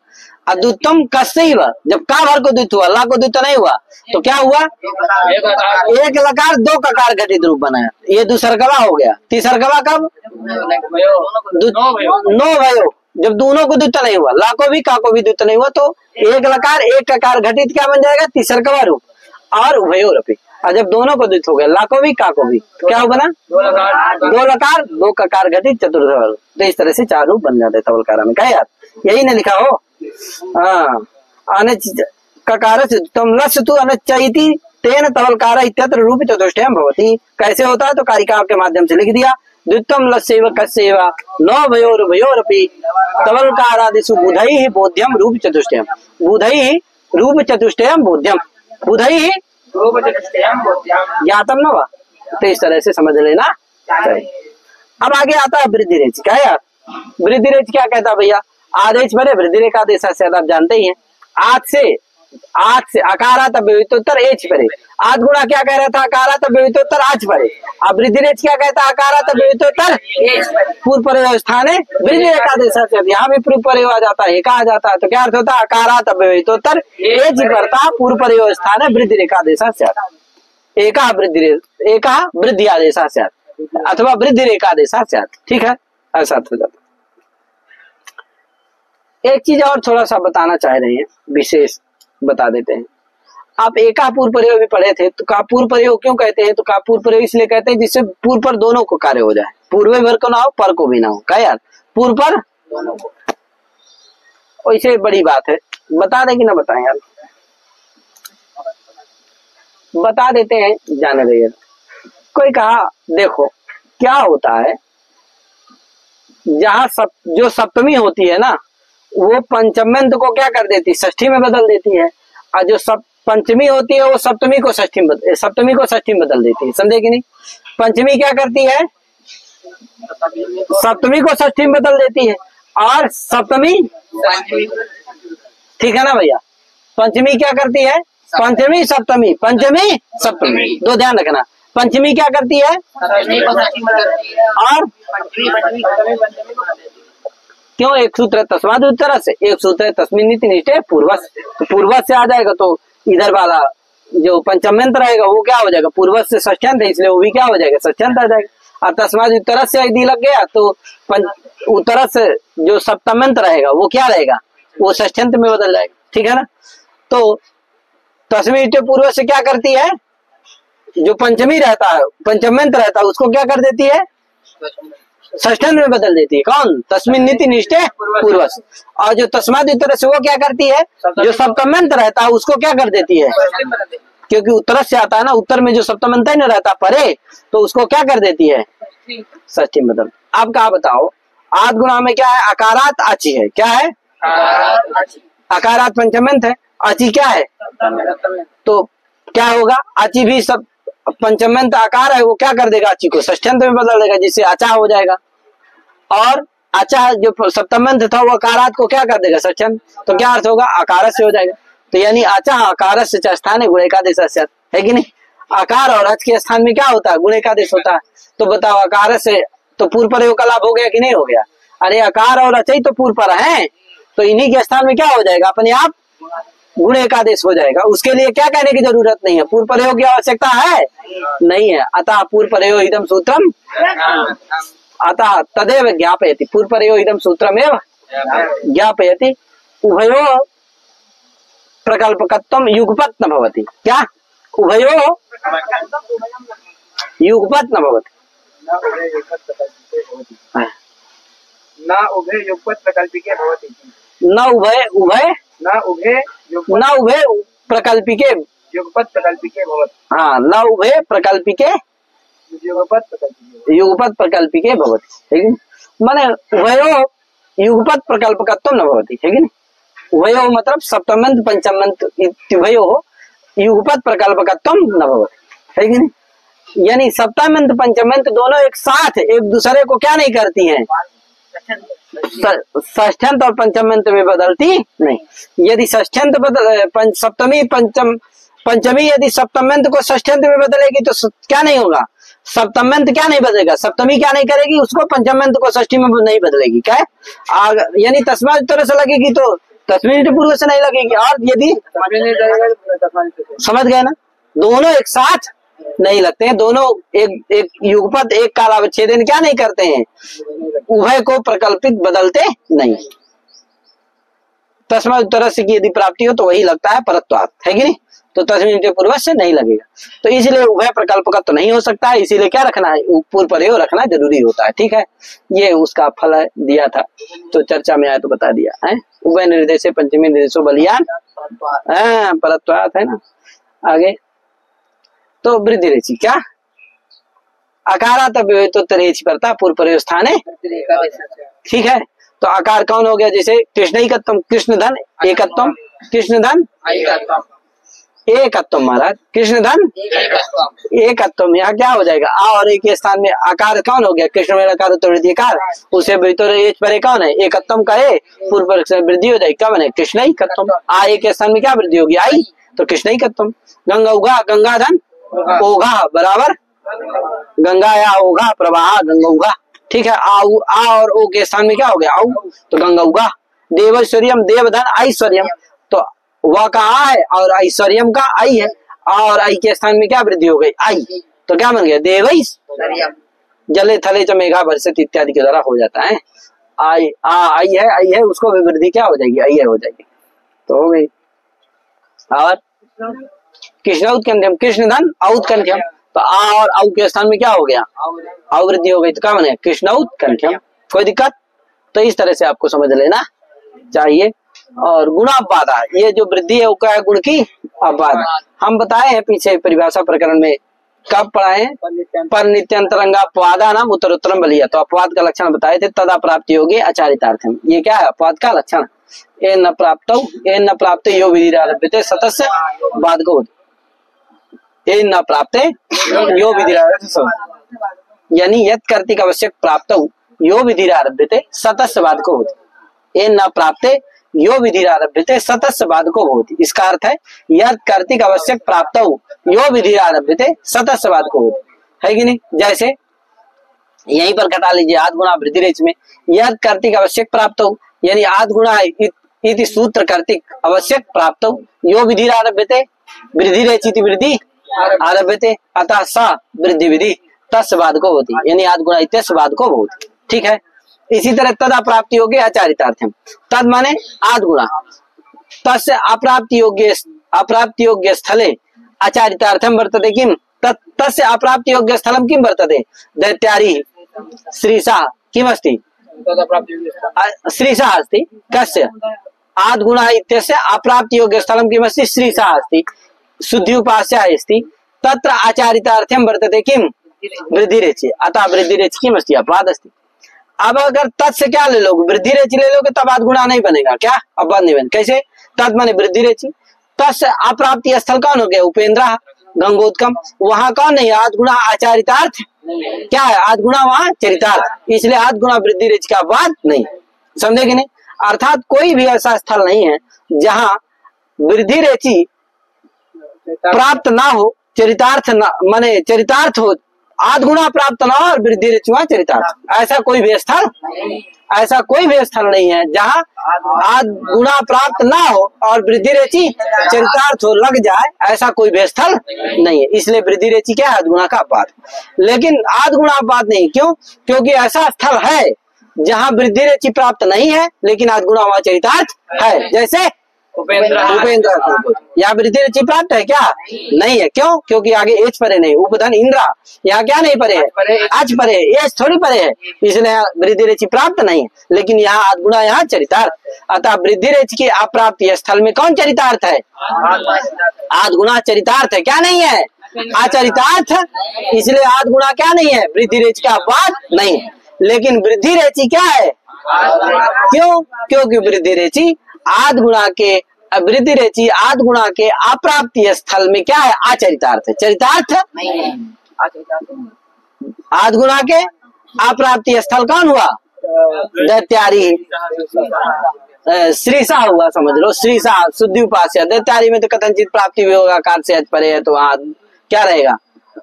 और द्वित्वम कस्यैव, जब का भर को द्वित्व हुआ, ला को द्वित्व नहीं हुआ तो क्या हुआ, एक लकार दो ककार घटित रूप बनाया, ये दूसरकवा हो गया। तीसरकवा कब, नो भयो, जब दोनों को द्वित्व नहीं हुआ, ला को भी का को भी द्वित्व नहीं हुआ तो एक लकार एक ककार घटित क्या बन जाएगा, तीसरकवा रूप। और उभयोरपि, और जब दोनों को द्वित्व हो गया, ला को भी का को भी, तो क्या बना, दो लकार दो ककार घटित चतुर्थकवा रूप। तो इस तरह से चार रूप बन जाते तबलकारा में। क्या यार, यही ने लिखा हो। ककार से तम लस्य तु अनच्चैति तेन तबलकारा इत्यत्र रूप चतुष्टयम् भवति। कैसे होता है, तो कारिका के माध्यम से लिख दिया, द्वित्वम लस्यैव कस्यैव नो भयोरपि तबलकारादिषु बुधैः बोध्यम रूप चतुष्टयम्, बुधैः रूप चतुष्टयम् बोध्यम, बुधैः रूप चतुष्टयम् बोध्यम ज्ञातम न वा। तो इस तरह से समझ लेना चाहिए। अब आगे आता है वृद्धि रेच। क्या यार, वृद्धि रेच क्या कहता है भैया, आदेश बने वृद्धि रेखा देश से आप जानते ही हैं। आज से अकारात अव्यवहितोत्तर एच परे, आज गुणा क्या कह रहा था, अकारात अव्यवहितोत्तर आज परे। अब वृद्धि रेच क्या कहता है, अकारात अव्यवहितोत्तर पूर्व पर्याय स्थान है वृद्धि रेखा देश से। यहाँ भी पूर्व पर्याय आ जाता है, एका आ जाता है, तो क्या अर्थ होता है, अकारात अव्यवहितोत्तर एच करता पूर्व पर्याय स्थान है वृद्धि रेखा देश से, एका वृद्धि आदेश से अथवा वृद्धि रेखा देश से। ठीक है, ऐसा हो जाता। एक चीज और थोड़ा सा बताना चाह रहे हैं, विशेष बता देते हैं। आप एका पूर्व प्रयोग भी पढ़े थे, तो का पूर्व प्रयोग क्यों कहते हैं, तो का पूर्व प्रयोग इसलिए कहते हैं जिससे पूर्व पर दोनों को कार्य हो जाए, पूर्व भर को ना हो पर को भी ना हो। क्या यार, पूर्व पर वैसे बड़ी बात है, बता दें कि ना बताएं यार, बता देते हैं, जाने दे। कोई कहा देखो क्या होता है, जहाँ जो सप्तमी होती है ना, वो पंचम्यंत को क्या कर देती, षष्ठी में बदल देती है। और जो पंचमी होती है वो सप्तमी को षष्ठी में बदल देती है। समझे कि नहीं। पंचमी क्या करती है, सप्तमी को षष्ठी में बदल देती है, और सप्तमी, ठीक है ना भैया, पंचमी क्या करती है, पंचमी सप्तमी, पंचमी सप्तमी, दो ध्यान रखना। पंचमी क्या करती है, और क्यों? एक सूत्र है तस्माद उत्तर से, एक सूत्र है तस्मिन् नीति निष्ठे पूर्वस। तो पूर्वस से आ जाएगा तो इधर वाला जो पंचम्यंत रहेगा वो क्या हो जाएगा? पूर्वस से षष्ठ्यंत है, इसलिए वो भी क्या हो जाएगा? षष्ठ्यंत आ जाएगा। और तस्माद उत्तर से यदि लग गया तो उत्तर से जो सप्तम्यंत रहेगा वो क्या रहेगा? वो षष्ठ्यंत में बदल जाएगा। ठीक है ना? तो तस्मिन् नीति पूर्व से क्या करती है? जो पंचमी रहता है, पंचम्यंत रहता है, उसको क्या कर देती है? षष्ठ्यंत में बदल देती है। कौन? तस्मिन् नीति निष्ठे पूर्वस। और जो तस्माद उत्तर से वो क्या करती है? जो सप्तम्यंत रहता है उसको क्या कर देती है? क्योंकि उत्तर से आता है ना, उत्तर में जो सप्तम्यंत नहीं रहता परे, तो उसको क्या कर देती है? षष्ठी में बदल। आप क्या बताओ, आद गुणा में क्या है? अकारात आची है। क्या है? अकारात पंचम्यंत है, आची क्या है? तो क्या होगा? आची भी सब पंचम्यंत आकार है, वो क्या कर देगा? आची को षष्ठ्यंत में बदल देगा, जिससे आचा हो जाएगा। और आचा जो सप्तम्यंत था वो अकारात को क्या कर देगा? षष्ठ्यंत। तो क्या अर्थ होगा? आकार से हो जाएगा। तो यानी आचा आकार से स्थान है गुणेकादेश है कि नहीं? आकार और अच के स्थान में क्या होता है? गुणेकादेश होता है। तो बताओ आकार से तो पूर्व प्रयोग का लाभ हो गया कि नहीं हो गया? अरे आकार और अच ही तो पूर्व पर है, तो इन्हीं के स्थान में क्या हो जाएगा? अपने आप गुण एकादेश हो जाएगा। उसके लिए क्या कहने की जरूरत नहीं है, पूर्व प्रयोग की आवश्यकता है नहीं है। अतः पूर्व प्रयोग इदम सूत्रम, अतः तदेव ज्ञापयति, पूर्व प्रयोग इदम सूत्रमेव ज्ञापयति। उभयो प्रकल्पकत्वम युगपत् न भवति। क्या? उभयो युगपत् न भवति। न उभय युगपत् प्रकल्पिके भवति। न उभय उभय न उभय न उभय प्रकल्पिके युगपत् प्रकल्पिके भवति। हाँ, न उभय प्रकल्पिके युगपत् प्रकल्पिके भवति। ठीक है, माने उभयो युगपत् प्रकल्पकत्वम न भवति। ठीक है, उभयो मतलब सप्तम्यंत पंचम्यंत उभयो युगपत् प्रकल्पकत्वम न भवति। ठीक है, यानी सप्तम्यंत पंचम्यंत दोनों एक साथ एक दूसरे को क्या नहीं करती हैं? षष्ठ्यंत और पंचम्यंत में बदलती नहीं। यदि षष्ठ्यंत बदल सप्तमी पंचमी यदि सप्तम्यंत को षष्ठ्यंत में बदलेगी तो क्या नहीं होगा? सप्तम्यंत क्या नहीं बदलेगा? सप्तमी क्या नहीं करेगी उसको? पंचम्यंत को षष्ठी में नहीं बदलेगी। क्या है? यानी तस्मा तरह से लगेगी तो तस्मीर पूर्व से नहीं लगेगी। और यदि समझ गए ना, दोनों एक साथ नहीं लगते हैं, दोनों एक युगपत एक कालावच्छेदन क्या नहीं करते हैं? उभय को प्रकल्पित बदलते नहीं। तस्मा उत्तर से की यदि प्राप्ति हो तो वही लगता है परत्वात्, है कि नहीं? तो तस्मीर पूर्व से नहीं लगेगा, तो इसलिए उभय प्रकल्प का तो नहीं हो सकता है। इसीलिए क्या रखना है? पूर्व प्रयोग रखना जरूरी होता है। ठीक है, ये उसका फल है, दिया था तो चर्चा में आया तो बता दिया है। उभय निर्देश पंचमी निर्देशो बलियान परत्वात् है ना। आगे तो वृद्धि रेचि क्या? अकारात तो रेचि पड़ता पूर्व प्रयोग स्थान है। ठीक है, तो आकार कौन हो गया? जैसे कृष्ण एकत्वम, कृष्ण धन एकत्वम, कृष्ण धन एकत्वम महाराज, कृष्ण धन एकत्वम। यहाँ क्या हो जाएगा? आ और एक के स्थान में आकार कौन हो गया? कृष्ण में आकार तो वृद्धि कार, उसे पर कौन है? एकत्वम का है, पूर्व प्रयोग से वृद्धि हो जाएगी। क्या बने? कृष्ण एकत्वम। आ एक के स्थान में क्या वृद्धि होगी? आई, तो कृष्ण एकत्वम। गंगा उगा, गंगा धन ओघा बराबर गंगा या ओघा प्रवाह गंगा उगा। ठीक है, आ और ओ के स्थान में क्या हो गया? आऊ, तो गंगा उगा। देवैश्वर्यम देवधन ऐश्वर्यम, तो वह का आ है और ऐश्वर्यम का आई है, और आई के स्थान में क्या वृद्धि हो गई? आई, तो क्या बन गया? देवैश्वर्यम। जले थले च मेघा वर्षित इत्यादि के द्वारा हो जाता है। आई है उसको भी वृद्धि क्या हो जाएगी? आई है हो जाएगी, तो हो गई। और कृष्ण उत्कंठ्यम, कृष्ण धन औत्कंठ्यम, तो आ और औ के स्थान में क्या हो गया? अवृद्धि हो गई, तो क्या बने? कृष्ण उत्कंठ्यम। कोई दिक्कत? तो इस तरह से आपको समझ लेना चाहिए। और गुणापादा, ये जो वृद्धि है वो क्या है? गुण की अपादा। हम बताए हैं पीछे परिभाषा प्रकरण में, कब पढ़ाए? पर नित्यंतरंगापवादा नाम उत्तरोत्तरम बलिया, तो अपवाद का लक्षण बताए थे। तदा प्राप्ति योगे आचारितार्थम, ये क्या है? अपवाद का लक्षण। ए न प्राप्त यो विधिरारभ्यते सतस्य बाधको, ए न प्राप्त यो विधिरारभ्यते, यानी यत् कर्तिक आवश्यक प्राप्त यो विधिरारभ्यते सतस्य बाधको होती। ए न प्राप्त यो विधिरारभ्यते सतस्य बाधको होती, इसका अर्थ है यत् कर्तिक आवश्यक प्राप्त यो विधिरारभ्यते सतस्य बाधको होती, है कि नहीं? जैसे यहीं पर घटा लीजिए आद गुणा वृद्धि रेच में यद कर्तिक आवश्यक प्राप्त हो, यानी आद गुणा इति सूत्र कर्तिक आवश्यक प्राप्त हो, यो विधि आरभ्यते वृद्धि रेच इति वृद्धि आरभ्यते अतः सा वृद्धि विधि तस्य बाधको होती, यानी आद गुणा इत्यस्य बाधको होती। ठीक है। इसी तरह तद अप्राप्ति योग्य आचारितार्थम, तद माने आद गुणा, तस्य अप्राप्ति योग्य स्थले आचारितार्थम वर्तते किम, तस्य अप्राप्ति योग्य स्थलम किम वर्तते, दैत्यारी श्रीशा किमस्ति, श्रीशा अस्ति, कस्य आद गुणा इत्यस्य अप्राप्ति योग्य स्थलम किमस्ति, श्रीशा अस्ति, शुद्धि उपास्या अस्ति, तत्र आचारितार्थम वर्तते किम, वृद्धि रेचि, अतः वृद्धि रेचि किमस्ति, अपवाद अस्ति। अब अगर तत् से क्या ले लोगे, वृद्धि रेचि ले लोगे तब आद गुणा नहीं बनेगा, क्या अपवाद नहीं बनेगा, कैसे, तत् माने वृद्धि रेचि, तस्य अप्राप्ति स्थल कौन हो गया, उपेंद्र गंगोत्कम, वहां कौन नहीं, आद गुणा आचारितार्थ क्या है, आद गुणा वहां चरितार्थ, इसलिए आद गुणा वृद्धि रेचि का अपवाद नहीं, समझे कि नहीं। अर्थात कोई भी ऐसा स्थल नहीं है जहां वृद्धि रेचि प्राप्त ना हो, चरितार्थ ना माने चरितार्थ हो, आद गुणा प्राप्त ना हो और वृद्धि रेचि वहां चरितार्थ, ऐसा कोई भी स्थल नहीं है जहां आद गुणा प्राप्त ना हो और वृद्धि रेचि चरितार्थ हो, लग जाए, ऐसा कोई भी स्थल नहीं है, इसलिए वृद्धि रेचि क्या है, आद गुणा का अपवाद। लेकिन आद गुणा अपवाद नहीं, क्यों, क्योंकि ऐसा स्थल है जहां वृद्धि रेचि प्राप्त नहीं है लेकिन आद गुणा वहां चरितार्थ है, जैसे उपेंद्र, यहाँ वृद्धि रेचि प्राप्त है क्या, नहीं है, क्यों, क्योंकि आगे एच परे नहीं, उपधन इंद्रा यहाँ क्या नहीं परे है, आज परे, एच थोड़ी परे है, इसलिए वृद्धि रेचि प्राप्त नहीं है, लेकिन यहाँ आद गुणा यहाँ चरितार्थ, अतः वृद्धि रेचि के अप्राप्त स्थल में कौन चरितार्थ है, आद गुणा चरितार्थ है, क्या नहीं है, आचरितार्थ, इसलिए आद गुणा क्या नहीं है, वृद्धि रेचि का अपवाद नहीं, लेकिन वृद्धि रेचि क्या है, क्यों, क्योंकि वृद्धि रेचि आद गुणा के वृद्धि रेचि आद गुणा के अप्राप्ति स्थल में क्या है, आचरितार्थ है, चरितार्थ आद गुणा के अप्राप्ति स्थल कौन हुआ, दैत्यारी श्रीशा हुआ, समझ लो, श्रीशा शुद्धि उपास्या, दैत्यारी में तो कथनचित प्राप्ति भी होगा, कार से परे है तो वहां क्या रहेगा,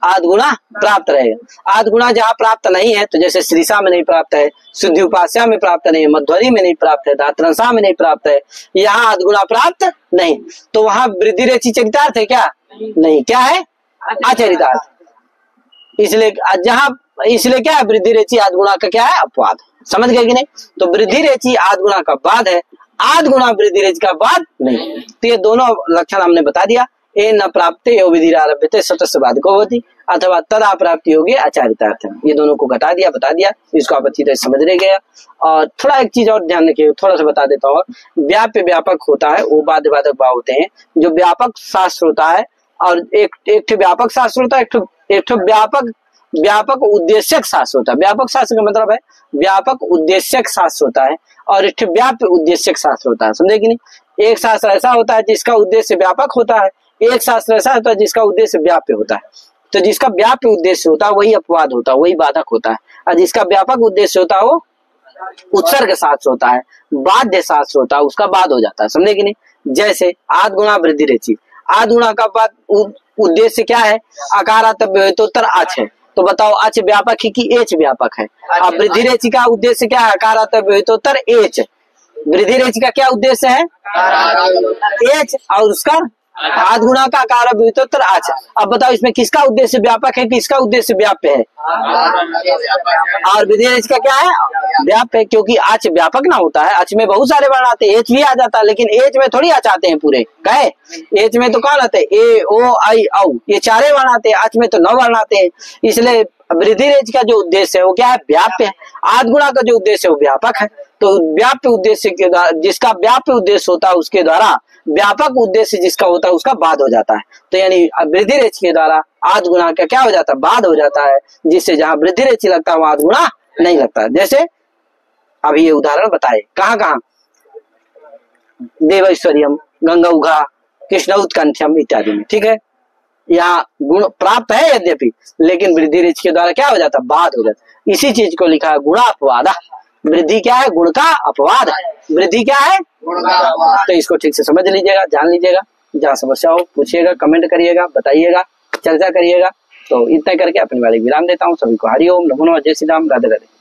आद गुणा प्राप्त रहेगा। आद गुणा जहाँ प्राप्त नहीं है, तो जैसे श्रीशा में नहीं प्राप्त है, शुद्धि उपास्या में प्राप्त नहीं है, मध्वरी में नहीं प्राप्त है, धात्रंसा में नहीं प्राप्त है, यहाँ आद गुणा प्राप्त नहीं, तो वहां वृद्धि रेचि चरितार्थ है क्या, नहीं, क्या है, आचरितार्थ, इसलिए इसलिए क्या है, वृद्धि रेचि आद गुणा का क्या है, अपवाद, समझ गए कि नहीं। तो वृद्धि रेचि आद गुणा का बाद है, आद गुणा वृद्धि रेचि का बाद नहीं, तो ये दोनों लक्षण हमने बता दिया, ए न प्राप्ते यो विधि आरभ्यते सतस्य बाधको होती, अथवा तदा प्राप्ति योग्य आचारितार्थ, ये दोनों को घटा दिया, बता दिया, इसको आप अच्छी तरह समझ ले गया। और थोड़ा एक चीज और ध्यान रखिए, थोड़ा सा बता देता हूँ, व्याप्य व्यापक होता है, वो बाध्य बाधक भाव होते हैं, जो व्यापक शास्त्र होता है और एक व्यापक शास्त्र होता है, एक व्यापक उद्देश्यक शास्त्र होता है। व्यापक शास्त्र का मतलब है व्यापक उद्देश्यक शास्त्र होता है और एक व्याप्य उद्देश्यक शास्त्र होता है, समझे कि नहीं। एक शास्त्र ऐसा होता है जिसका उद्देश्य व्यापक होता है, एक शास्त्र ऐसा होता है जिसका उद्देश्य व्याप्य होता है। तो जिसका व्याप्य उद्देश्य होता है वही अपवाद होता है, वही बाधक होता है, और जिसका व्यापक उद्देश्य होता है वो उत्सर्ग शास्त्र होता है, बाध्य शास्त्र होता है, उसका बाद हो जाता है, समझे कि नहीं। जैसे आद गुणा वृद्धि रेचि, आद गुणा का बाद उद्देश्य क्या है, अकारातव्य है तो तर अच है, तो बताओ अच व्यापक है कि एच व्यापक है। अब वृद्धि रेचि का उद्देश्य क्या है, अकारातव्य है तो तर एच, वृद्धि रेचि का क्या उद्देश्य है, एच, और उसका आद गुणा का आकार व्युत्तर आच। अब बताओ इसमें किसका उद्देश्य व्यापक है, किसका उद्देश्य व्याप्य है, और वृद्धि रेचि का क्या है, व्याप्य है, क्योंकि आच व्यापक ना होता है, आच में बहुत सारे वर्ण आते हैं, एच भी आ जाता है, लेकिन एच में थोड़ी आच आते हैं पूरे, कहे एच में तो कौन आते हैं, ए ओ आई औ, ये चारे वर्ण आते हैं, आच में तो 9 वर्ण आते हैं। इसलिए वृद्धि रेचि का जो उद्देश्य है वो क्या है, व्याप्य है। आद गुणा का जो उद्देश्य है वो व्यापक है, तो व्याप्य उद्देश्य के द्वारा, जिसका व्याप्य उद्देश्य होता है उसके द्वारा व्यापक उद्देश्य जिसका होता है उसका बाद हो जाता है। तो यानी वृद्धि रेचि के द्वारा आद गुणा का क्या हो जाता है, बाद हो जाता है, जिससे जहां वृद्धि रेचि लगता है वहां आद गुणा नहीं लगता है। जैसे अभी ये उदाहरण बताए, कहाँ कहाँ, देवैश्वर्यम, गंगा उघा, कृष्ण उत्कंठ्यम इत्यादि में, ठीक है। यहाँ गुण प्राप्त है यद्यपि, लेकिन वृद्धि रेचि के द्वारा क्या हो जाता है, बाद हो जाता है। इसी चीज को लिखा है गुणा अपवाद। वृद्धि क्या है, गुण का अपवाद है, वृद्धि क्या है, तो इसको ठीक से समझ लीजिएगा, जान लीजिएगा। जहाँ समस्या हो पूछिएगा, कमेंट करिएगा, बताइएगा, चर्चा करिएगा। तो इतना करके अपनी बारी विराम देता हूँ। सभी को हरि ओम, नमो नमः, जय श्री राम, राधे राधे।